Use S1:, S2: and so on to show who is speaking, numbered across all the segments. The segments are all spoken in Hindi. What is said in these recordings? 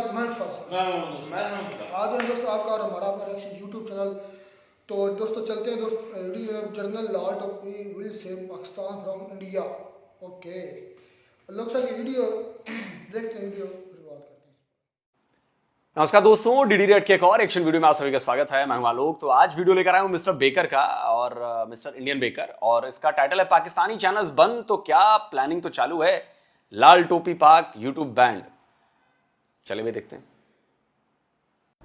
S1: आज दोस्तों आपका और हमारा अपना यूट्यूब चैनल। तो दोस्तों चलते हैं जनरल लाल टोपी will save Pakistan from India. Okay लोग साहब की वीडियो देखते हैं, वीडियो फिर बात करते हैं।
S2: नमस्कार दोस्तों, डीडी रेड के एक और एक्शन वीडियो में आप सभी का स्वागत है। मैं हूं आलोक। तो आज वीडियो लेकर आया हूं मिस्टर बेकर का और मिस्टर इंडियन बेकर, और इसका टाइटल है पाकिस्तानी चैनल्स बंद तो क्या प्लानिंग तो चालू है, लाल टोपी पाक यूट्यूब बैंड। चलिए भी देखते हैं।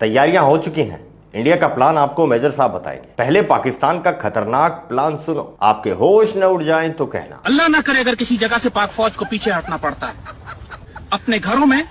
S3: तैयारियां हो चुकी हैं। इंडिया का प्लान आपको मेजर साहब बताएंगे। पहले पाकिस्तान का खतरनाक प्लान सुनो, आपके होश न उड़ जाएं तो कहना।
S4: अल्लाह ना करे अगर किसी जगह से पाक फौज को पीछे हटना पड़ता है, अपने घरों में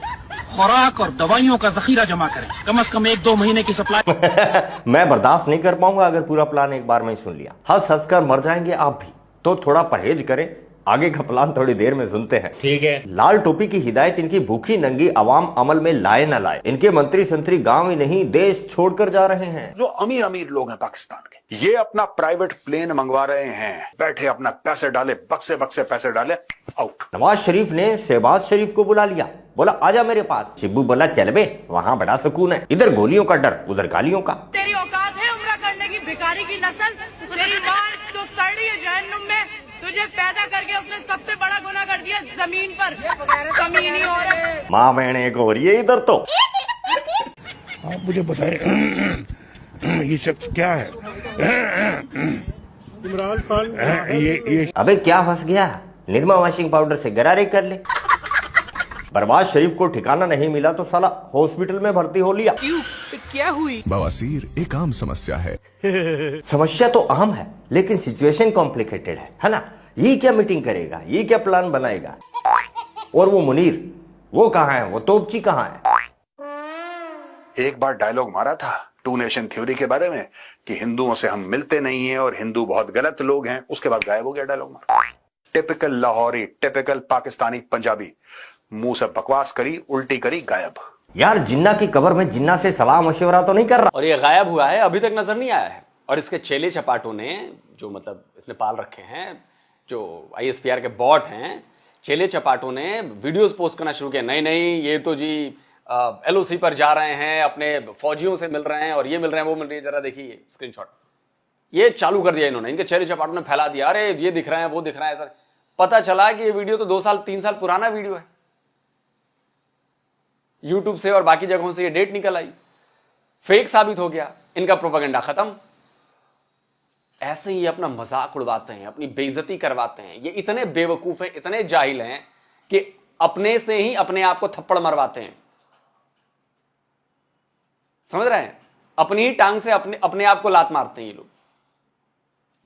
S4: खुराक और दवाइयों का जखीरा जमा करें, कम से कम 1-2 महीने की सप्लाई।
S3: मैं बर्दाश्त नहीं कर पाऊंगा अगर पूरा प्लान एक बार में सुन लिया। हंस हंस कर मर जाएंगे आप भी, तो थोड़ा परहेज करें। आगे का प्लान थोड़ी देर में सुनते हैं, ठीक है। लाल टोपी की हिदायत इनकी भूखी नंगी आवाम अमल में लाए न लाए। इनके मंत्री संतरी गांव ही नहीं देश छोड़कर जा रहे हैं।
S5: जो अमीर अमीर लोग हैं पाकिस्तान के, ये अपना प्राइवेट प्लेन मंगवा रहे हैं, बैठे अपना पैसे डाले, बक्से बक्से पैसे डाले, आउट।
S3: नवाज शरीफ ने शहबाज शरीफ को बुला लिया, बोला आजा मेरे पास। शिब्बू बोला चल बे, वहाँ बड़ा सुकून है, इधर गोलियों का डर उधर गालियों का।
S6: तेरी औकात है उम्रा करने की, भिखारी की नस्ल, तेरी माँ तो सड़ी है जहन्नुम में। तुझे पैदा करके उसने सबसे बड़ा गुनाह कर दिया जमीन पर, जमीनी औरत।
S3: माँ बहन एक हो रही है इधर तो।
S7: आप मुझे बताएं ये शख्स क्या है? इमरान खान। ये
S3: अबे क्या फंस गया? निरमा वॉशिंग पाउडर से गरारे कर ले। बर्बाद शरीफ को ठिकाना नहीं मिला तो साला हॉस्पिटल में भर्ती हो लिया।
S4: क्यों? क्या हुई?
S8: बवासीर एक आम समस्या है।
S3: समस्या तो आम है लेकिन सिचुएशन कॉम्प्लिकेटेड है ना। ये क्या मीटिंग करेगा, ये क्या प्लान बनाएगा? और वो मुनीर, वो कहाँ है? वो तोपची कहाँ है?
S5: एक बार डायलॉग मारा था 2 नेशन थ्योरी के बारे में कि हिंदुओं से हम मिलते नहीं हैं और हिंदू बहुत गलत लोग हैं, उसके बाद गायब हो गया डायलॉग मारा। टिपिकल लाहौरी, टिपिकल पाकिस्तानी पंजाबी, मुंह से बकवास करी, उल्टी करी, गायब।
S3: यार जिन्ना की कब्र में जिन्ना से सलाह मशवरा तो नहीं कर रहा।
S2: और ये गायब हुआ है, अभी तक नजर नहीं आया है। और इसके चेले चपाटों ने जो मतलब इसने पाल रखे हैं, जो ISPR के बॉट हैं, चेले चपाटों ने वीडियोस पोस्ट करना शुरू किया। नहीं ये तो जी LOC पर जा रहे हैं, अपने फौजियों से मिल रहे हैं, और ये मिल रहे हैं, वो मिल रही है, जरा देखिए स्क्रीनशॉट। ये चालू कर दिया इन्होंने, इनके चेले चपाटों ने फैला दिया, अरे ये दिख रहा है, वो दिख रहा है। ऐसा पता चला कि ये वीडियो तो 2 साल 3 साल पुराना वीडियो है। यूट्यूब से और बाकी जगहों से ये डेट निकल आई, फेक साबित हो गया, इनका प्रोपेगेंडा खत्म। ऐसे ही अपना मजाक उड़वाते हैं, अपनी बेइज्जती करवाते हैं। ये इतने बेवकूफ हैं, इतने जाहिल हैं कि अपने से ही अपने आप को थप्पड़ मरवाते हैं। समझ रहे हैं? अपनी ही टांग से अपने आप को लात मारते हैं ये लोग।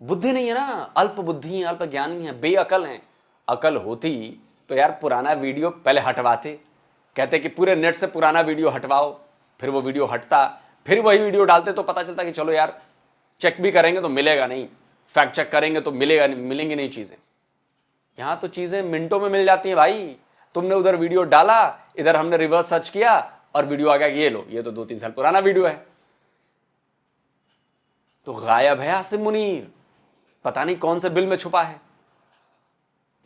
S2: बुद्धि नहीं है ना, अल्प बुद्धि है, अल्प ज्ञानी है, बेअकल हैं। अकल होती तो यार पुराना वीडियो पहले हटवाते। कहते कि पूरे नेट से पुराना वीडियो हटवाओ, फिर वो वीडियो हटता, फिर वही वीडियो डालते तो पता चलता कि चलो यार चेक भी करेंगे तो मिलेगा नहीं, फैक्ट चेक करेंगे तो मिलेंगी नहीं चीजें। यहां तो चीजें मिनटों में मिल जाती हैं भाई। तुमने उधर वीडियो डाला, इधर हमने रिवर्स सर्च किया और वीडियो आ गया कि ये लो, ये तो 2-3 साल पुराना वीडियो है। तो गायब है आसिम मुनीर, पता नहीं कौन से बिल में छुपा है।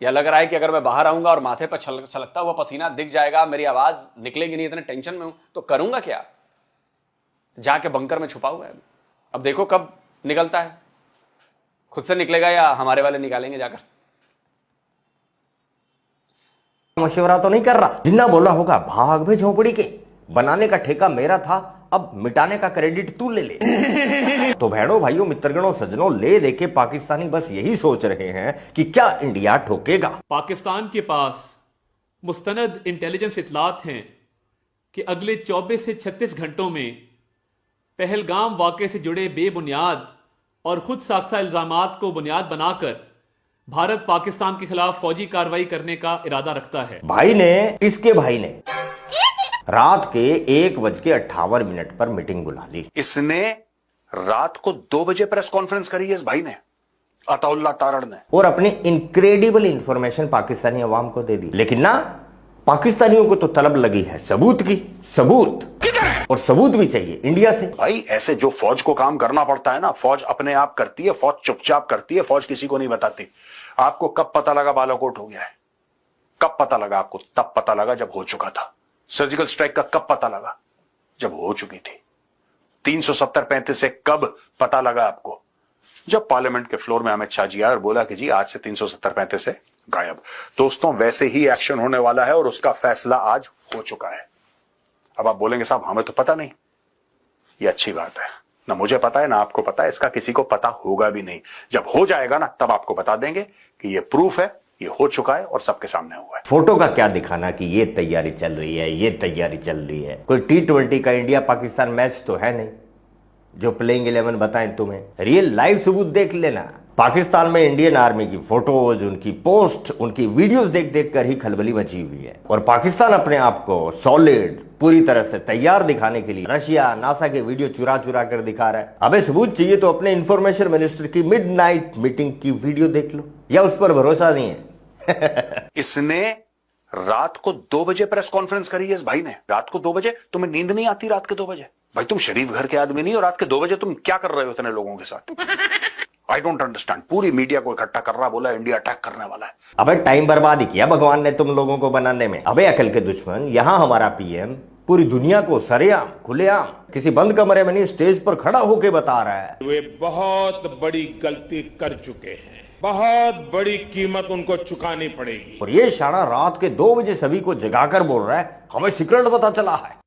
S2: या लग रहा है कि अगर मैं बाहर आऊंगा और माथे पर छलकता हुआ पसीना दिख जाएगा, मेरी आवाज निकलेगी नहीं, इतने टेंशन में हूं, तो करूंगा क्या? जाके बंकर में छुपा हुआ है। अब देखो कब निकलता है, खुद से निकलेगा या हमारे वाले निकालेंगे जाकर।
S3: मशवरा तो नहीं कर रहा। जिन्ना बोला होगा भाग भी झोपड़ी के, बनाने का ठेका मेरा था, अब मिटाने का क्रेडिट तू ले ले। तो बहनों भाइयों मित्रगणों सज्जनों, ले देके पाकिस्तानी बस यही सोच रहे हैं कि क्या इंडिया ठोकेगा।
S9: पाकिस्तान के पास मुस्तनद इंटेलिजेंस इतलात हैं कि अगले 24 से 36 घंटों में पहलगाम वाक़े से जुड़े बेबुनियाद और खुद साख्ता इल्जामात को बुनियाद बनाकर भारत पाकिस्तान के खिलाफ फौजी कार्रवाई करने का इरादा रखता है।
S3: भाई ने, इसके भाई ने रात के 1:58 पर मीटिंग बुला ली।
S5: इसने रात को 2 बजे प्रेस कॉन्फ्रेंस करी है इस भाई ने, अताउल्लाह तारड़ ने, और
S3: अपनी इनक्रेडिबल इंफॉर्मेशन पाकिस्तानी अवाम को दे दी। लेकिन ना, पाकिस्तानियों को तो तलब लगी है सबूत की। सबूत, और सबूत भी चाहिए इंडिया से।
S5: भाई ऐसे जो फौज को काम करना पड़ता है ना, फौज अपने आप करती है, फौज चुपचाप करती है, फौज किसी को नहीं बताती। आपको कब पता लगा बालाकोट हो गया है? कब पता लगा आपको? तब पता लगा जब हो चुका था। सर्जिकल स्ट्राइक का कब पता लगा? जब हो चुकी थी। 370-35 से कब पता लगा आपको? जब पार्लियामेंट के फ्लोर में अमित शाह जी आए और बोला कि जी आज से 370-35 से गायब। दोस्तों, वैसे ही एक्शन होने वाला है और उसका फैसला आज हो चुका है। अब आप बोलेंगे साहब हमें तो पता नहीं। ये अच्छी बात है, ना मुझे पता है ना आपको पता है, इसका किसी को पता होगा भी नहीं। जब हो जाएगा ना तब आपको बता देंगे कि ये प्रूफ है, ये हो चुका है और सबके सामने हुआ है।
S3: फोटो का क्या दिखाना कि ये तैयारी चल रही है, ये तैयारी चल रही है। कोई T20 का इंडिया पाकिस्तान मैच तो है नहीं जो प्लेइंग 11 बताएं तुम्हें। रियल लाइव सबूत देख लेना। पाकिस्तान में इंडियन आर्मी की फोटोज, उनकी पोस्ट, उनकी वीडियोस देख देख कर ही खलबली मची हुई है। और पाकिस्तान अपने आप को सॉलिड, पूरी तरह से तैयार दिखाने के लिए रशिया, नासा के वीडियो चुरा चुरा कर दिखा रहा है। अबे सबूत चाहिए तो अपने इंफॉर्मेशन मिनिस्टर की मिडनाइट मीटिंग की वीडियो देख लो, या उस पर भरोसा नहीं है।
S5: इसने रात को 2 बजे प्रेस कॉन्फ्रेंस करी है। इस भाई ने रात को 2 बजे। तुम्हें नींद नहीं आती रात के 2 बजे? भाई तुम शरीफ घर के आदमी नहीं हो, रात के 2 बजे तुम क्या कर रहे हो इतने लोगों के साथ? I don't understand. पूरी मीडिया को इकट्ठा कर रहा, बोला इंडिया अटैक करने वाला है।
S3: अबे टाइम बर्बाद ही किया भगवान ने तुम लोगों को बनाने में। अबे अकल के दुश्मन, यहां हमारा पीएम पूरी दुनिया को सरेआम खुलेआम किसी बंद कमरे में नहीं स्टेज पर खड़ा होकर बता रहा है
S7: वे बहुत बड़ी गलती कर चुके हैं, बहुत बड़ी कीमत उनको चुकानी पड़ेगी।
S3: और ये शाना रात के 2 बजे सभी को जगाकर बोल रहा है हमें सीक्रेट पता चला है।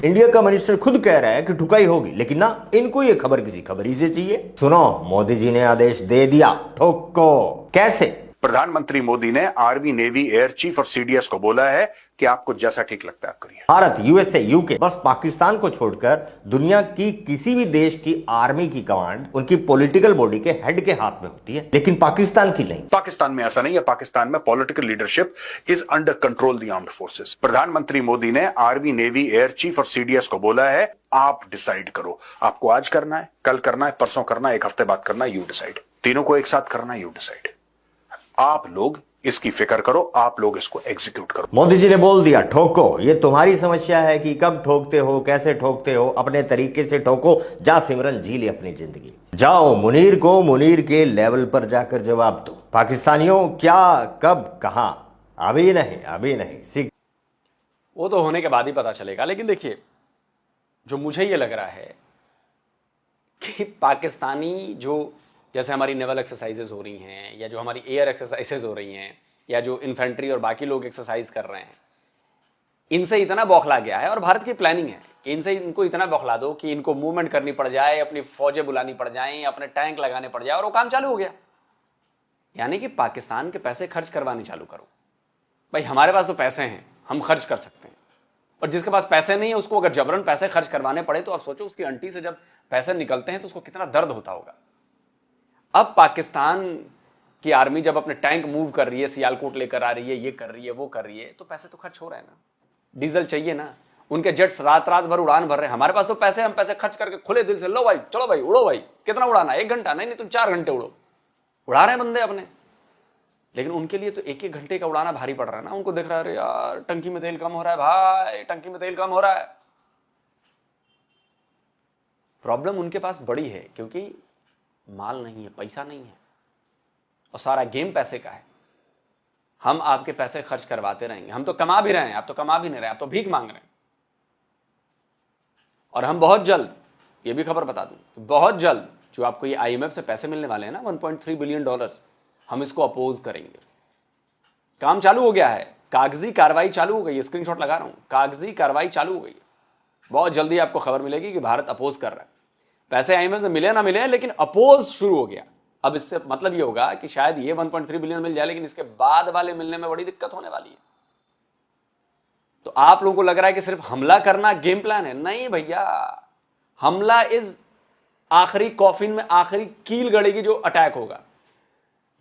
S3: इंडिया का मिनिस्टर खुद कह रहा है कि ठुकाई होगी, लेकिन ना इनको ये खबर किसी खबरी से चाहिए। सुनो, मोदी जी ने आदेश दे दिया, ठोको। कैसे?
S5: प्रधानमंत्री मोदी ने आर्मी, नेवी, एयर चीफ और सीडीएस को बोला है कि आपको जैसा ठीक लगता है आप करिए।
S3: भारत, यूएसए, यूके, बस पाकिस्तान को छोड़कर दुनिया की किसी भी देश की आर्मी की कमांड उनकी पॉलिटिकल बॉडी के हेड के हाथ में होती है, लेकिन पाकिस्तान की नहीं।
S5: पाकिस्तान में ऐसा नहीं है। पाकिस्तान में political leadership is under control the armed forces. प्रधानमंत्री मोदी ने आर्मी, नेवी, एयर चीफ और सीडीएस को बोला है आप डिसाइड करो, आपको आज करना है, कल करना है, परसों करना है, 1 हफ्ते बाद करना है, यू डिसाइड। तीनों को एक साथ करना है, यू डिसाइड। आप लोग इसकी फिक्र करो, आप लोग इसको एग्जीक्यूट करो।
S3: मोदी जी ने बोल दिया ठोको। ये तुम्हारी समस्या है कि कब ठोकते हो, कैसे ठोकते हो, अपने तरीके से ठोको। जा सिमरन, जी ले अपनी जिंदगी। जाओ मुनीर को मुनीर के लेवल पर जाकर जवाब दो। पाकिस्तानियों, क्या, कब, कहां, अभी नहीं, अभी नहीं, सीख।
S2: वो तो होने के बाद ही पता चलेगा। लेकिन देखिए, जो मुझे ये लग रहा है कि पाकिस्तानी जो जैसे हमारी नेवल एक्सरसाइजेज हो रही हैं, या जो हमारी एयर एक्सरसाइजेज हो रही हैं, या जो इन्फेंट्री और बाकी लोग एक्सरसाइज कर रहे हैं, इनसे इतना बौखला गया है। और भारत की प्लानिंग है कि इनको इतना बौखला दो कि इनको मूवमेंट करनी पड़ जाए, अपनी फौजें बुलानी पड़ जाएं, अपने टैंक लगाने पड़ जाए, और वो काम चालू हो गया। यानी कि पाकिस्तान के पैसे खर्च करवाने चालू करो। भाई हमारे पास तो पैसे हैं, हम खर्च कर सकते हैं, और जिसके पास पैसे नहीं है उसको अगर जबरन पैसे खर्च करवाने पड़े तो आप सोचो उसकी अंटी से जब पैसे निकलते हैं तो उसको कितना दर्द होता होगा। अब पाकिस्तान की आर्मी जब अपने टैंक मूव कर रही है, सियालकोट लेकर आ रही है, ये कर रही है, वो कर रही है, तो पैसे तो खर्च हो रहे हैं ना, डीजल चाहिए ना। उनके जेट्स रात रात भर उड़ान भर रहे हैं। हमारे पास तो पैसे, हम पैसे खर्च करके खुले दिल से लो भाई, चलो भाई उड़ो भाई, कितना उड़ाना, 1 घंटा नहीं, तुम 4 घंटे उड़ो। उड़ा रहे हैं बंदे अपने, लेकिन उनके लिए तो 1-1 घंटे का उड़ाना भारी पड़ रहा है ना। उनको दिख रहा है अरे यार टंकी में तेल कम हो रहा है, भाई टंकी में तेल कम हो रहा है। प्रॉब्लम उनके पास बड़ी है क्योंकि माल नहीं है, पैसा नहीं है, और सारा गेम पैसे का है। हम आपके पैसे खर्च करवाते रहेंगे। हम तो कमा भी रहे हैं, आप तो कमा भी नहीं रहे, आप तो भीख मांग रहे हैं। और हम बहुत जल्द, ये भी खबर बता दूं, बहुत जल्द जो आपको ये IMF से पैसे मिलने वाले हैं ना, $1.3 बिलियन, हम इसको अपोज करेंगे। काम चालू हो गया है, कागजी कार्रवाई चालू हो गई है, स्क्रीनशॉट लगा रहा हूं, कागजी कार्रवाई चालू हो गई है। बहुत जल्दी आपको खबर मिलेगी कि भारत अपोज कर रहा है। पैसे IMF से मिले ना मिले, लेकिन अपोज शुरू हो गया। अब इससे मतलब ये होगा कि शायद ये 1.3 बिलियन मिल जाए, लेकिन इसके बाद वाले मिलने में बड़ी दिक्कत होने वाली है। तो आप लोगों को लग रहा है कि सिर्फ हमला करना गेम प्लान है, नहीं भैया। हमला इस आखिरी कॉफिन में आखिरी कील गड़ेगी जो अटैक होगा,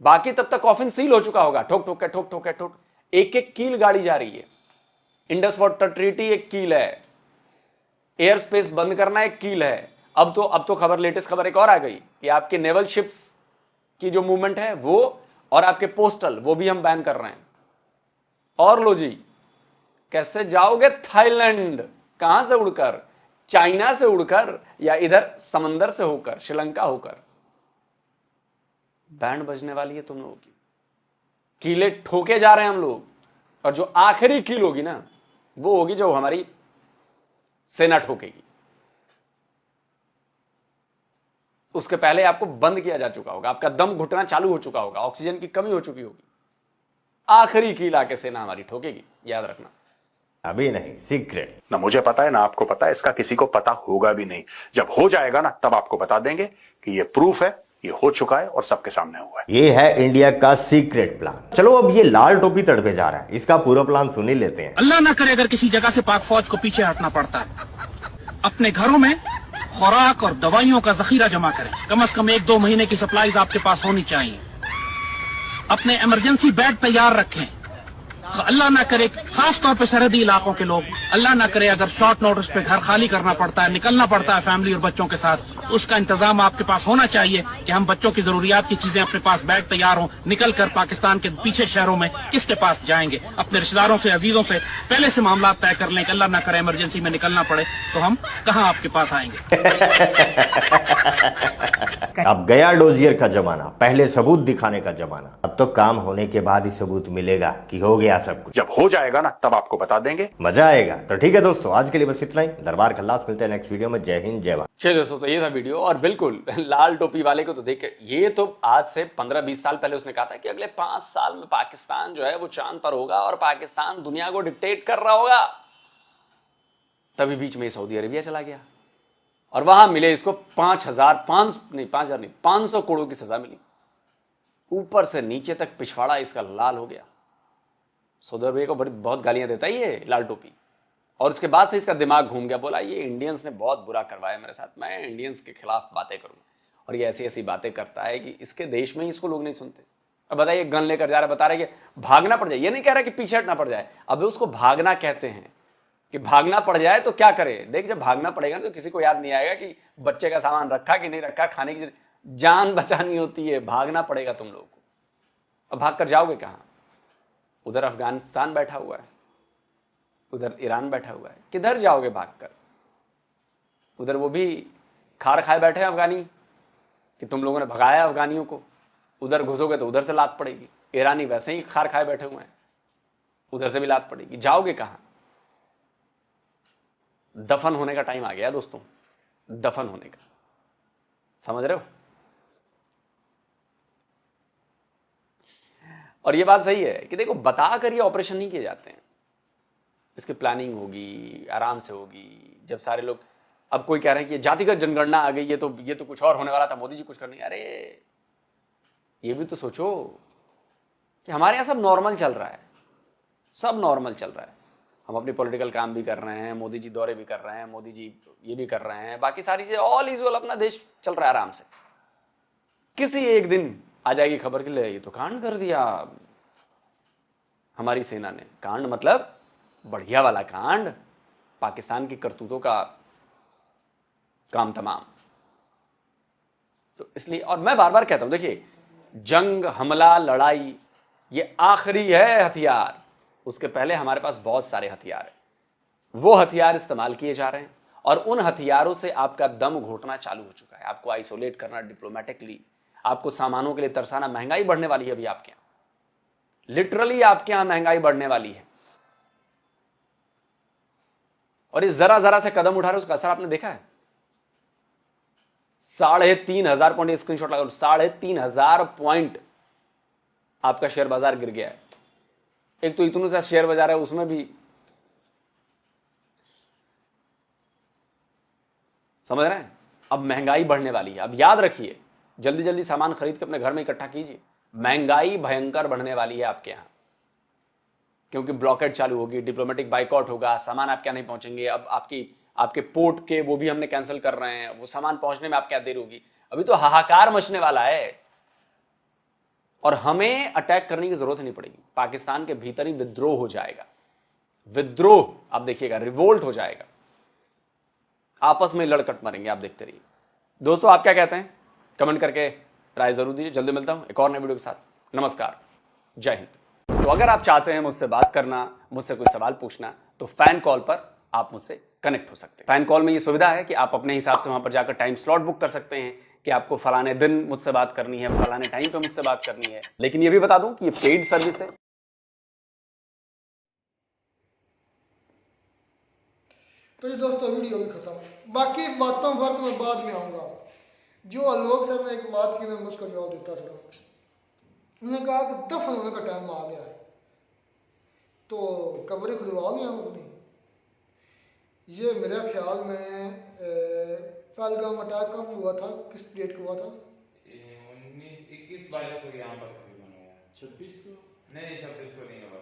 S2: बाकी तब तक कॉफिन सील हो चुका होगा। ठोक ठोक के ठोक ठोक के ठोक, एक एक कील गाड़ी जा रही है। इंडस वाटर ट्रीटी एक कील है, एयर स्पेस बंद करना एक कील है। अब तो खबर, लेटेस्ट खबर एक और आ गई कि आपके नेवल शिप्स की जो मूवमेंट है वो, और आपके पोस्टल, वो भी हम बैन कर रहे हैं। और लो जी, कैसे जाओगे थाईलैंड? कहां से उड़कर? चाइना से उड़कर, या इधर समंदर से होकर, श्रीलंका होकर? बैंड बजने वाली है तुम लोगों की। कीले ठोके जा रहे हैं हम लोग, और जो आखिरी कील होगी ना, वो होगी जो हमारी सेना ठोकेगी। उसके पहले आपको बंद किया जा चुका होगा, आपका दम घुटना चालू हो चुका होगा, ऑक्सीजन की कमी हो चुकी होगी। आखिरी कील आके सेना हमारी ठोकेगी, याद रखना।
S3: अभी नहीं, सीक्रेट।
S5: ना मुझे पता है ना आपको पता है, इसका किसी को पता होगा भी नहीं। जब हो जाएगा ना तब आपको बता देंगे कि ये प्रूफ है, ये हो चुका है और सबके सामने हुआ है।
S3: ये है इंडिया का सीक्रेट प्लान। चलो अब ये लाल टोपी तड़पे जा रहा है, इसका पूरा प्लान सुन ही लेते हैं।
S4: अल्लाह ना करे अगर किसी जगह से पाक फौज को पीछे हटना पड़ता है, अपने घरों में खुराक और दवाइयों का जखीरा जमा करें। कम से कम 1-2 महीने की सप्लाईज आपके पास होनी चाहिए। अपने इमरजेंसी बेड तैयार रखें। अल्लाह ना करे, खास तौर पे सरहदी इलाकों के लोग, अल्लाह ना करे अगर शॉर्ट नोटिस पे घर खाली करना पड़ता है, निकलना पड़ता है फैमिली और बच्चों के साथ, उसका इंतजाम आपके पास होना चाहिए कि हम बच्चों की जरूरियात की चीजें अपने पास बैग तैयार हो, निकल कर पाकिस्तान के पीछे शहरों में किसके पास जाएंगे। अपने रिश्तेदारों से, अजीजों से पहले से मामला तय कर लें कि अल्लाह ना करे इमरजेंसी में निकलना पड़े तो हम कहाँ आपके पास आएंगे।
S3: अब गया डोजियर का जमाना, पहले सबूत दिखाने का जमाना। अब तो काम होने के बाद ही सबूत मिलेगा कि हो गया सब कुछ।
S5: जब हो जाएगा ना तब आपको बता देंगे,
S3: मजा आएगा। तो ठीक है दोस्तों, आज के लिए बस इतना ही। दरबार खल्लास, मिलते हैं नेक्स्ट वीडियो में। जय हिंद, जय भारत।
S2: चलिए दोस्तों, तो ये था वीडियो। और बिल्कुल लाल टोपी वाले को तो देख के, ये तो आज से 15-20 साल पहले उसने कहा था कि अगले 5 साल में पाकिस्तान जो है वो चांद पर होगा और पाकिस्तान दुनिया को डिक्टेट कर रहा होगा। तभी बीच में सऊदी अरेबिया चला गया और वहां मिले इसको 500 करोड़ की सजा मिली। ऊपर से नीचे तक पिछवाड़ा इसका लाल हो गया। सऊदी अरेबिया को बहुत गालियां देता है ये लाल टोपी। और उसके बाद से इसका दिमाग घूम गया, बोला ये इंडियंस ने बहुत बुरा करवाया मेरे साथ, मैं इंडियंस के खिलाफ बातें करूंगा। और ये ऐसी ऐसी बातें करता है कि इसके देश में ही इसको लोग नहीं सुनते। अब बताइए, गन लेकर जा रहा है, बता रहे कि भागना पड़ जाए। ये नहीं कह रहा कि पीछे हटना पड़ जाए, अब उसको भागना कहते हैं कि भागना पड़ जाए तो क्या करे। देख, जब भागना पड़ेगा तो किसी को याद नहीं आएगा कि बच्चे का सामान रखा कि नहीं रखा, खाने की जान बचानी होती है, भागना पड़ेगा तुम लोगों को। अब भाग कर जाओगे कहां? उधर अफगानिस्तान बैठा हुआ है, उधर ईरान बैठा हुआ है, किधर जाओगे भागकर? उधर वो भी खार खाए बैठे हैं अफगानी कि तुम लोगों ने भगाया अफगानियों को। उधर घुसोगे तो उधर से लात पड़ेगी। ईरानी वैसे ही खार खाए बैठे हुए हैं, उधर से भी लात पड़ेगी। जाओगे कहां? दफन होने का टाइम आ गया दोस्तों, दफन होने का। समझ रहे हो? और ये बात सही है कि देखो, बताकर ये ऑपरेशन नहीं किए जाते हैं। इसकी प्लानिंग होगी, आराम से होगी। जब सारे लोग, अब कोई कह रहे हैं कि जातिगत जनगणना आ गई, ये तो कुछ और होने वाला था, मोदी जी कुछ करने। अरे ये भी तो सोचो कि हमारे यहां सब नॉर्मल चल रहा है, सब नॉर्मल चल रहा है। हम अपनी पॉलिटिकल काम भी कर रहे हैं, मोदी जी दौरे भी कर रहे हैं, मोदी जी ये भी कर रहे हैं, बाकी सारी चीजें ऑल इज वेल, अपना देश चल रहा है आराम से। किसी एक दिन आ जाएगी खबर के लिए ये तो कांड कर दिया हमारी सेना ने। कांड मतलब बढ़िया वाला कांड, पाकिस्तान की करतूतों का काम तमाम। तो इसलिए, और मैं बार बार कहता हूं, देखिए, जंग, हमला, लड़ाई ये आखिरी है हथियार। उसके पहले हमारे पास बहुत सारे हथियार हैं, वो हथियार इस्तेमाल किए जा रहे हैं। और उन हथियारों से आपका दम घोटना चालू हो चुका है। आपको आइसोलेट करना डिप्लोमेटिकली, आपको सामानों के लिए तरसाना। महंगाई बढ़ने वाली है अभी आपके यहां, लिटरली आपके यहां महंगाई बढ़ने वाली है। और इस जरा जरा से कदम उठा रहे, उसका असर आपने देखा है। 3,500 पॉइंट, स्क्रीनशॉट लगा, 3,500 पॉइंट आपका शेयर बाजार गिर गया है। एक तो इतनों सा शेयर बाजार है, उसमें भी समझ रहे हैं। अब महंगाई बढ़ने वाली है। अब याद रखिए, जल्दी जल्दी सामान खरीद के अपने घर में इकट्ठा कीजिए। महंगाई भयंकर बढ़ने वाली है आपके यहां, क्योंकि ब्लॉकेट चालू होगी, डिप्लोमेटिक बाइकआउट होगा, सामान आपके यहां नहीं पहुंचेंगे। अब आपके पोर्ट के वो भी हमने कैंसिल कर रहे हैं, वो सामान पहुंचने में आपके यहां देर होगी। अभी तो हाहाकार मचने वाला है। और हमें अटैक करने की जरूरत नहीं पड़ेगी, पाकिस्तान के भीतर ही विद्रोह हो जाएगा। विद्रोह, आप देखिएगा, रिवोल्ट हो जाएगा, आपस में लड़कट मरेंगे, आप देखते रहिए। दोस्तों, आप क्या कहते हैं? कमेंट करके राय जरूर दीजिए। जल्दी मिलता हूं एक और नए वीडियो के साथ। नमस्कार, जय हिंद। तो अगर आप चाहते हैं मुझसे बात करना, मुझसे कोई सवाल पूछना, तो फैन कॉल पर आप मुझसे कनेक्ट हो सकते हैं। फैन कॉल में ये सुविधा है कि आप अपने हिसाब से वहां पर जाकर टाइम स्लॉट बुक कर सकते हैं कि आपको फलाने दिन मुझसे बात करनी है, फलाने टाइम पे मुझसे बात करनी है। लेकिन ये भी बता दूं कि ये पेड सर्विस है,
S1: तो ये दोस्तों वीडियो भी खत्म। बाकी बातों पर तो मैं बाद में आऊँगा। जो आलोक सर ने एक बात की, मैं उसका जवाब देता चला। उन्होंने कहा कि दफन होने का टाइम आ गया है, तो कब्रें खुलवा लें हम अपनी। ये मेरे ख्याल में पहलगाम अटैक कब हुआ था, किस डेट को हुआ था?
S10: 19-21-22 को यहाँ पर तकरीबन हुआ। 26 को नहीं, 26 को नहीं हुआ,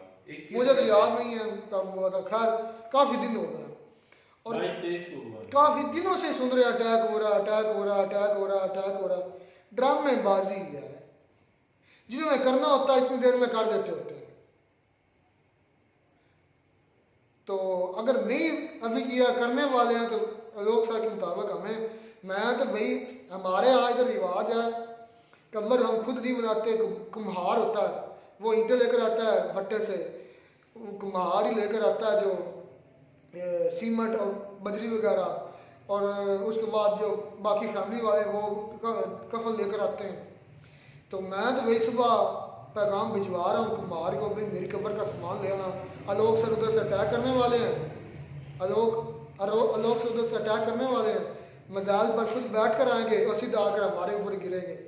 S1: मुझे तो याद नहीं है कब हुआ था। खैर काफ़ी दिन हो गए और
S10: 22-23 को हुआ।
S1: काफ़ी दिनों से सुन रहे अटैक हो रहा, अटैक हो रहा, अटैक हो रहा, अटैक हो रहा। ड्रामेबाजी है, जिन्होंने करना होता है इतनी देर में कर देते होते हैं। तो अगर नहीं अभी किया करने वाले हैं तो लोग सर के मुताबिक हमें, मैं तो भाई हमारे यहाँ इधर रिवाज है, कब्र हम खुद नहीं बनाते, कुम्हार होता है, वो ईंटें लेकर आता है भट्टे से, कुम्हार ही लेकर आता है जो सीमेंट और बजरी वगैरह, और उसके बाद जो बाकी फैमिली वाले वो कफन लेकर आते हैं। तो मैं तो भाई सुबह पैगाम भिजवा रहा हूँ कुम्हार को, भाई मेरी कब्र का सामान ले आना। आलोक सर उधर से अटैक करने वाले हैं, आलोक सर उधर से अटैक करने वाले हैं, मजाल पर खुद बैठ कर आएंगे और सीधा आकर हमारे ऊपर गिरेंगे।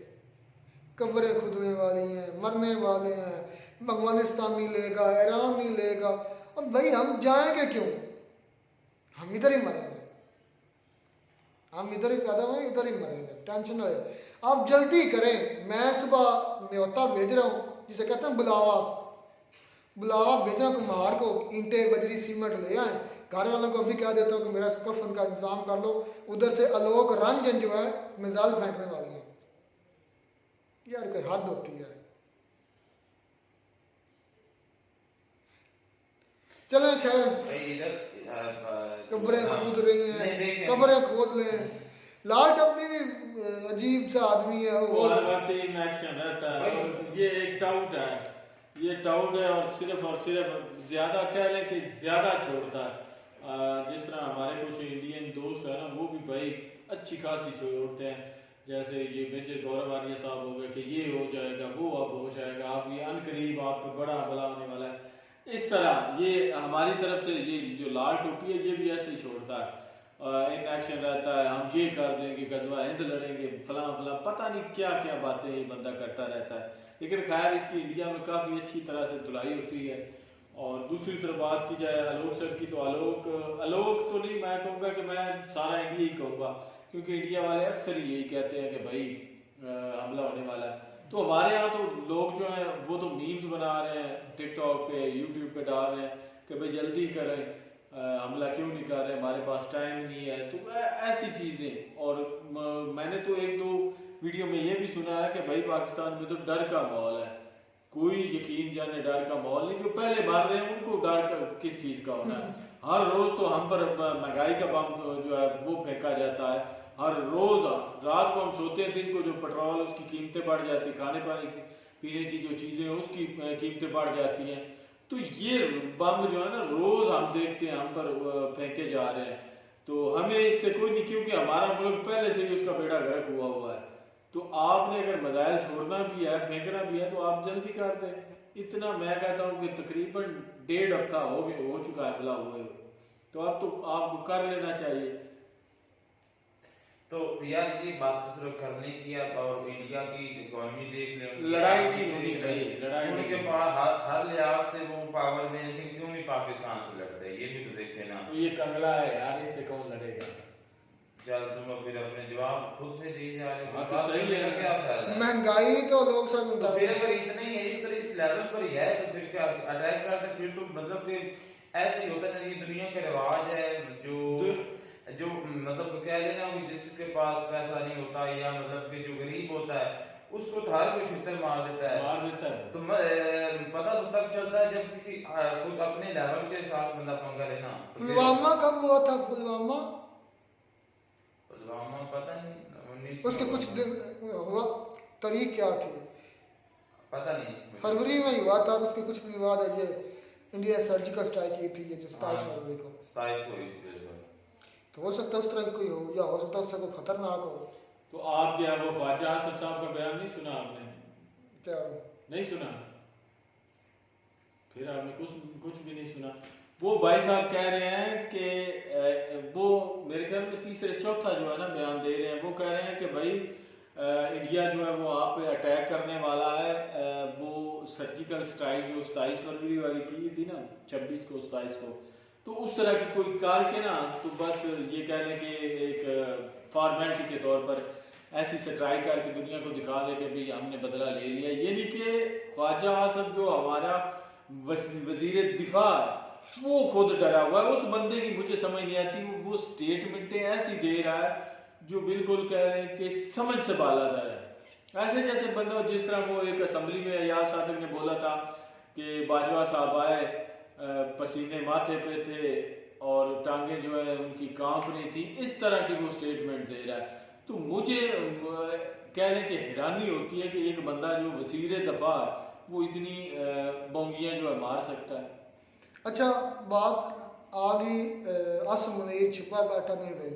S1: कब्रें खुदने वाली हैं, मरने वाले हैं, अफगानिस्तान नहीं लेगा, ईरान नहीं लेगा, और भाई हम जाएंगे क्यों? हम इधर ही मरेंगे, हम इधर ही पैदा हुए, इधर ही मरेंगे, टेंशन है। आप जल्दी करें। मैं सुबह न्योता भेज रहा हूँ, जिसे कहते हैं बुलावा भेज रहा हूँ कुम्हार को, ईंटें बजरी सीमेंट ले आए। घर वालों को अभी कह देता हूँ कि मेरा कफन का इंतजाम कर लो। उधर से आलोक रंजन जो है मिसाइल फेंकने वाली है। यार कोई हद होती है। चले खैर, कब्रें खोद रही हैं, कब्रें खोद लें। लाल टप्पी भी अजीब सा आदमी है,
S10: वो हर वक्त इन एक्शन रहता है। और ये एक टाउट है, ये टाउट है, और सिर्फ ज्यादा कह लें कि ज्यादा छोड़ता है। जिस तरह हमारे कुछ इंडियन दोस्त है ना, वो भी भाई अच्छी खासी छोड़ते हैं। जैसे ये मेजर गौरव आर्य साहब हो गए कि ये हो जाएगा, वो अब हो जाएगा, आप ये अनकरीब आप पे बड़ा भला होने वाला है। इस तरह ये हमारी तरफ से ये जो लाल टोपी है, ये भी ऐसे ही छोड़ता है, इन एक्शन रहता है, हम ये कर देंगे, गजवा हिंद लड़ेंगे, फलां फलां, पता नहीं क्या क्या बातें ये बंदा करता रहता है। लेकिन खैर इसकी इंडिया में काफ़ी अच्छी तरह से धुलाई होती है। और दूसरी तरफ बात की जाए आलोक सर की, तो आलोक तो नहीं, मैं कहूँगा कि मैं सारा इंडिया ही कहूँगा, क्योंकि इंडिया वाले अक्सर ही यही कहते हैं कि भाई हमला होने वाला है। तो हमारे यहाँ तो लोग जो हैं वो तो मीम्स बना रहे हैं, टिकटॉक पे यूट्यूब पे डाल रहे हैं कि भाई जल्दी करें, हमला क्यों नहीं कर रहे, हमारे पास टाइम नहीं है। तो ऐसी चीज़ें। और मैंने तो 1-2 वीडियो में ये भी सुना है कि भाई पाकिस्तान में तो डर का माहौल है, कोई यकीन जाने डर का माहौल नहीं। जो पहले मर रहे हैं उनको डर का किस चीज़ का होना है। हर रोज़ तो हम पर महंगाई का बम जो है वो फेंका जाता है। हर रोज़ रात को हम सोते हैं, दिन को जो पेट्रोल उसकी कीमतें बढ़ जाती, खाने पानी पीने की जो चीज़ें हैं उसकी कीमतें बढ़ जाती हैं। तो ये बम जो है ना रोज़ हम देखते हैं हम पर फेंके जा रहे हैं। तो हमें इससे कोई नहीं, क्योंकि हमारा मुल्क पहले से ही उसका बेड़ा गर्क हुआ है। तो आपने अगर मिसाइल छोड़ना भी है, फेंकना भी है, तो आप जल्दी कर दें। इतना मैं कहता हूँ कि तकरीबन 1.5 हफ्ता हो चुका है हमला हुए, तो अब तो आपको कर लेना चाहिए।
S11: तो यार ये बात सिर्फ करने की आप और इंडिया की इकोनॉमी देख लें,
S10: लड़ाई नहीं होनी भाई, लड़ाई
S11: उनके पास हर लिहाज से वो पावर में, लेकिन क्यों नहीं पाकिस्तान से लड़ते, ये भी तो देखे ना।
S10: ये कंगला है यार, इससे कौन लड़ेगा?
S11: चल तुम फिर अपने जवाब खुद से दी जा रहे हो,
S10: तो सही है,
S11: क्या ख्याल है?
S1: महंगाई तो लोग सब
S11: तो फिर अगर इतना ही है, इस तरह इस लेवल पर ही है, तो फिर क्या अटैक करते, फिर तो मतलब कि ऐसे ही होता है। ये दुनिया का रिवाज है, जो मतलब कह लेना कि जिसके पास पैसा नहीं होता, या मतलब कि जो गरीब होता है उसको तो हर कोई छितर मार देता है। तो पता तो तब चलता है जब किसी खुद अपने लेवल के साथ बंदा पंगा लेना।
S1: पुलवामा कब हुआ था? पुलवामा
S11: पता नहीं,
S1: उसके कुछ दिन हुआ, तारीख क्या थी
S11: पता नहीं,
S1: फरवरी में ही हुआ था। तो उसके कुछ दिन बाद है ये इंडिया सर्जिकल स्ट्राइक की थी, ये जो 27 फरवरी को
S11: 27 को हुई थी।
S1: तो हो सकता है उस तरह कोई हो, या हो सकता है उससे कोई खतरनाक हो।
S10: तो आप क्या वो बादशाह असद साहब का बयान नहीं सुना आपने?
S1: क्या
S10: नहीं सुना? फिर आपने कुछ भी नहीं सुना। वो भाई साहब कह रहे हैं कि तीसरे चौथा जो है ना बयान दे रहे हैं, वो कह रहे हैं कि भाई इंडिया जो है वो आप पे अटैक करने वाला है। वो सर्जिकल स्ट्राइक जो 27 फरवरी वाली की थी ना, 26 को 27 को, तो उस तरह की कोई करके ना, तो बस ये कह लें कि एक फॉर्मेलिटी के तौर पर ऐसी स्ट्राइक करके दुनिया को दिखा दे कि भाई हमने बदला ले लिया। ये नहीं कि ख्वाजा आसद जो हमारा वजीर दिफा वो खुद डरा हुआ है। उस बंदे की मुझे समझ नहीं आती, वो स्टेटमेंटें ऐसी दे रहा है जो बिल्कुल कह रहे हैं कि समझ से बालादर है। ऐसे जैसे बंदा, जिस तरह वो एक असम्बली में अयाज सादिक ने बोला था कि बाजवा साहब आए, पसीने माथे पे थे और टांगे जो है उनकी कांप रही थी, इस तरह की वो स्टेटमेंट दे रहा है। तो मुझे कह लें कि हैरानी होती है कि एक बंदा जो वजीर दफा वो इतनी बोंगियाँ जो है मार सकता है।
S1: अच्छा, बात आ गई असम मुनीर छिपा बैठा नहीं भाई,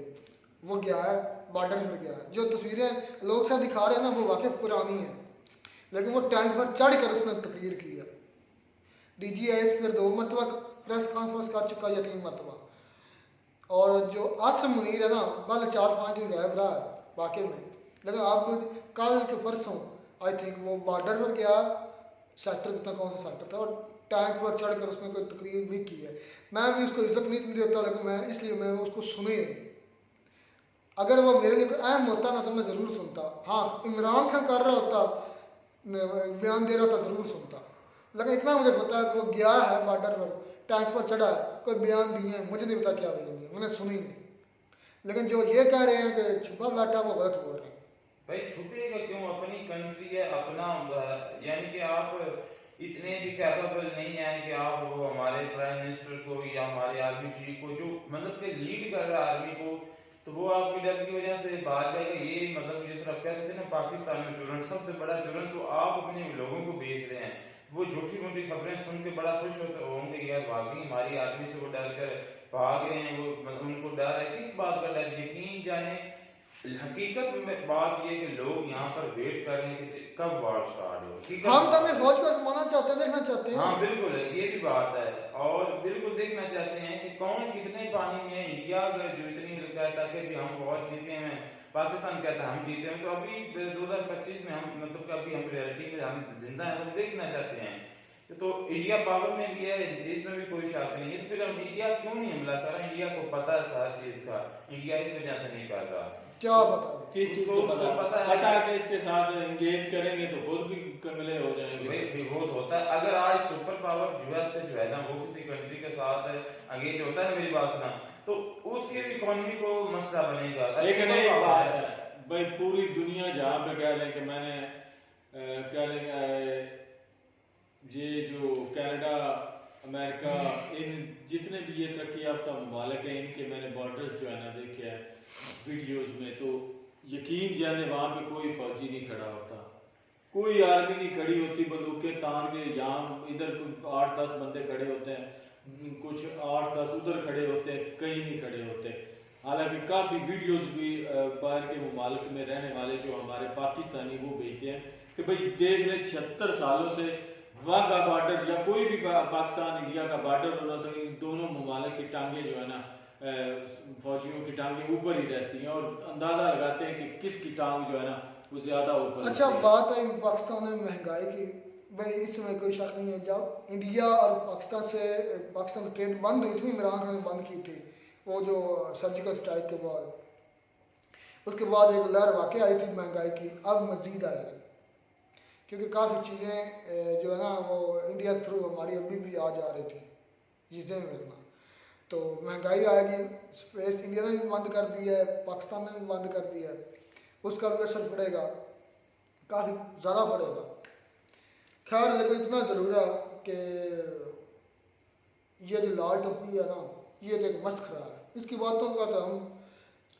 S1: वो गया है बॉर्डर में गया है। जो तस्वीरें लोग से दिखा रहे हैं ना वो वाकई पुरानी है, लेकिन वो टैंक पर चढ़ कर उसने तकरीर की है। DGIS फिर 2 मरतबा प्रेस कॉन्फ्रेंस कर चुका है, 3 मरतबा। और जो असम मुनीर है ना, कल 4-5 दिन गायब रहा है वाकई में, लेकिन आप कल के परसों आई थिंक वो बॉर्डर पर गया, सेक्टर कितना कौन सा सेक्टर था, और टैंक पर चढ़ कर उसने कोई तकरीर भी की है। मैं भी उसको इज्जत नहीं देता, लेकिन मैं इसलिए मैं उसको सुनी नहीं। अगर वो मेरे लिए कोई अहम होता ना तो मैं ज़रूर सुनता। हाँ, इमरान खान कर रहा होता, बयान दे रहा होता, ज़रूर सुनता। लेकिन इतना मुझे पता है कि वो गया है बॉर्डर पर, टैंक पर चढ़ा है, कोई बयान दिए हैं, मुझे नहीं पता क्या बयान दिए, मैंने सुनी नहीं। लेकिन जो ये कह रहे हैं कि छुपा बैठा, वो गलत बोल रहे हैं।
S11: भाई छुपेगा क्यों, अपनी कंट्री है, अपना, यानी कि आप इतने भी कैपेबल नहीं है कि आप वो हमारे प्राइम मिनिस्टर को या हमारे आर्मी चीफ को जो मतलब कि लीड कर रहा है आर्मी को, तो वो आपकी डर की वजह से बाहर जाएगा। ये मतलब जिस तरह कहते थे ना पाकिस्तान में जुर्म सबसे बड़ा जुर्म, तो आप अपने लोगों को बेच रहे हैं। वो झूठी मोटी खबरें सुन के बड़ा खुश होंगे यार, वाकई हमारी आर्मी से वो डर कर भाग रहे हैं, वो मतलब उनको डर है। किस बात का डर, यकीन जाने हकीकत में बात ये कि लोग यहाँ पर वेट कर रहे हैं कि कब वार स्टार्ट हो।
S1: हम तो अपनी फौज को आजमाना चाहते हैं, देखना चाहते हैं।
S11: हाँ बिल्कुल, ये भी बात है, और बिल्कुल देखना चाहते हैं कि कौन कितने पानी में है। इंडिया जो इतनी कहता है कि हम बहुत जीते हैं, पाकिस्तान कहता है हम जीते हैं, तो अभी 2025 में हम मतलब कि अभी हम रियलिटी में हम जिंदा हैं, हम देखना चाहते हैं। तो इंडिया पावर में भी है, इसमें भी कोई शक नहीं है। तो फिर हम इंडिया क्यों नहीं हमला कर रहा? इंडिया को पता है हर चीज का, इंडिया इस वजह से नहीं कर रहा।
S1: क्या पता
S10: किस चीज को पता है कि इसके साथ एंगेज करेंगे तो खुद भी कमले हो जाएंगे।
S11: भाई विरोध होता है। अगर आज सुपर पावर यूएस से जो है ना वो किसी कंट्री के साथ एंगेज होता है, मेरी बात सुना, तो उसकी इकोनॉमी को मसला बनेगा।
S10: लेकिन एक बात है भाई, पूरी दुनिया जहाँ पे कह लें कि मैंने कह लें ये जो कनाडा, अमेरिका, इन जितने भी ये तरक्की याफ्ता ममालिक हैं, इनके मैंने बॉर्डर्स जो है ना देखे हैं वीडियोस में, तो यकीन जाने वहाँ पे कोई फौजी नहीं खड़ा होता, कोई आर्मी नहीं खड़ी होती बंदूकें तान के। यहाँ इधर कुछ 8-10 बंदे खड़े होते हैं, कुछ 8-10 उधर खड़े होते हैं, कहीं नहीं खड़े होते। हालांकि काफ़ी वीडियोस भी बाहर के ममालिक में रहने वाले जो हमारे पाकिस्तानी वो भेजते हैं कि भाई देख ले 76 सालों से वाघा बॉर्डर या कोई भी पाकिस्तान इंडिया का बॉर्डर होना, तो इन दोनों ममालिक की टांगे जो है ना, फौजियों की टांगे ऊपर ही रहती हैं, और अंदाजा लगाते हैं कि किसकी टांग जो है ना वो ज्यादा ऊपर।
S1: अच्छा, बात है पाकिस्तान में महंगाई की, भाई इसमें कोई शक नहीं है। जब इंडिया और पाकिस्तान ट्रेड बंद हुई थी, इमरान खान ने बंद की थी, वो जो सर्जिकल स्ट्राइक के बाद, उसके बाद एक लहर वाकई आई थी महंगाई की। अब मजीद आएगी, क्योंकि काफ़ी चीज़ें जो है ना वो इंडिया थ्रू हमारी अभी भी आ जा रही थी चीज़ें मिलना, तो महंगाई आएगी। स्पेस इंडिया ने भी बंद कर दी है, पाकिस्तान ने भी बंद कर दिया है, उसका भी असर पड़ेगा, काफ़ी ज़्यादा पड़ेगा। खैर, लेकिन इतना ज़रूर है कि ये जो लाल टोपी है ना, ये तो एक मस्त खरा है, इसकी बातों का तो हम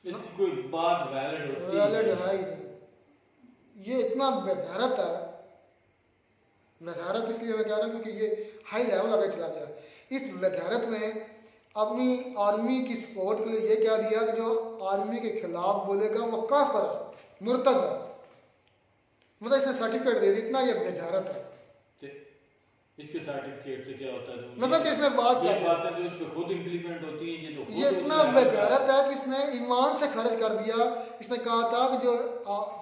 S10: इसकी कोई बात वैलिड
S1: है ही नहीं। ये इतना बेगैरत है, बेगैरत इसलिए मैं कह रहा हूँ क्योंकि ये हाई लेवल आगे चला गया। इस बेगैरत ने अपनी आर्मी की सपोर्ट के लिए ये कह दिया कि जो आर्मी के खिलाफ बोलेगा वो काफिर है, मुर्तद है, मतलब इसने सर्टिफिकेट दे दी। इतना ये बेगैरत है।
S10: इसके सर्टिफिकेट से क्या होता है?
S1: मतलब कि इसने बात
S10: ये
S1: कर
S10: बातें जो इस पे खुद इम्प्लीमेंट होती हैं, ये तो खुद
S1: ये इतना बेगैरत है कि इसने ईमान से खर्च कर दिया। इसने कहा था कि जो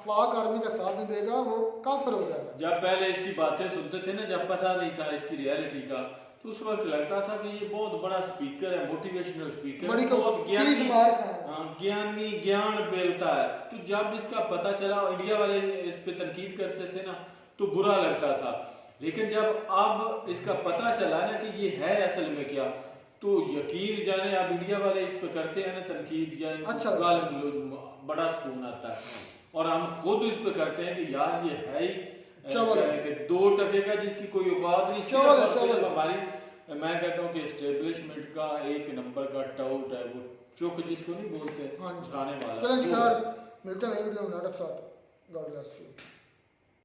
S1: पाक आर्मी का साथ नहीं देगा वो काफिर हो जाएगा।
S10: जब पहले इसकी बातें सुनते थे ना, जब पता नहीं था इसकी रियलिटी का, तो उस वक्त लगता था कि ये बहुत बड़ा स्पीकर है, मोटिवेशनल स्पीकर, बहुत ज्ञानी, ज्ञान बेलता है। तो जब इसका पता चला, इंडिया वाले इस पे तनकीद करते थे ना, तो बुरा लगता था। लेकिन जब अब इसका पता चला ना कि ये है असल में क्या, तो यकीन जाने अब इंडिया वाले इस पे करते हैं ना तनकीद या
S1: अच्छा,
S10: बड़ा सुकून आता है। और हम खुद इस पे करते हैं कि यार ये है ही 2% का, जिसकी कोई औकात नहीं। सिर्फ हमारी, मैं कहता हूँ कि एस्टेब्लिशमेंट का एक नंबर का टाउट है, वो चुक जिसको नहीं बोलते, उठाने वाला।
S1: चलो जी, मिलते हैं नई वीडियो में नाटक साथ। God bless you.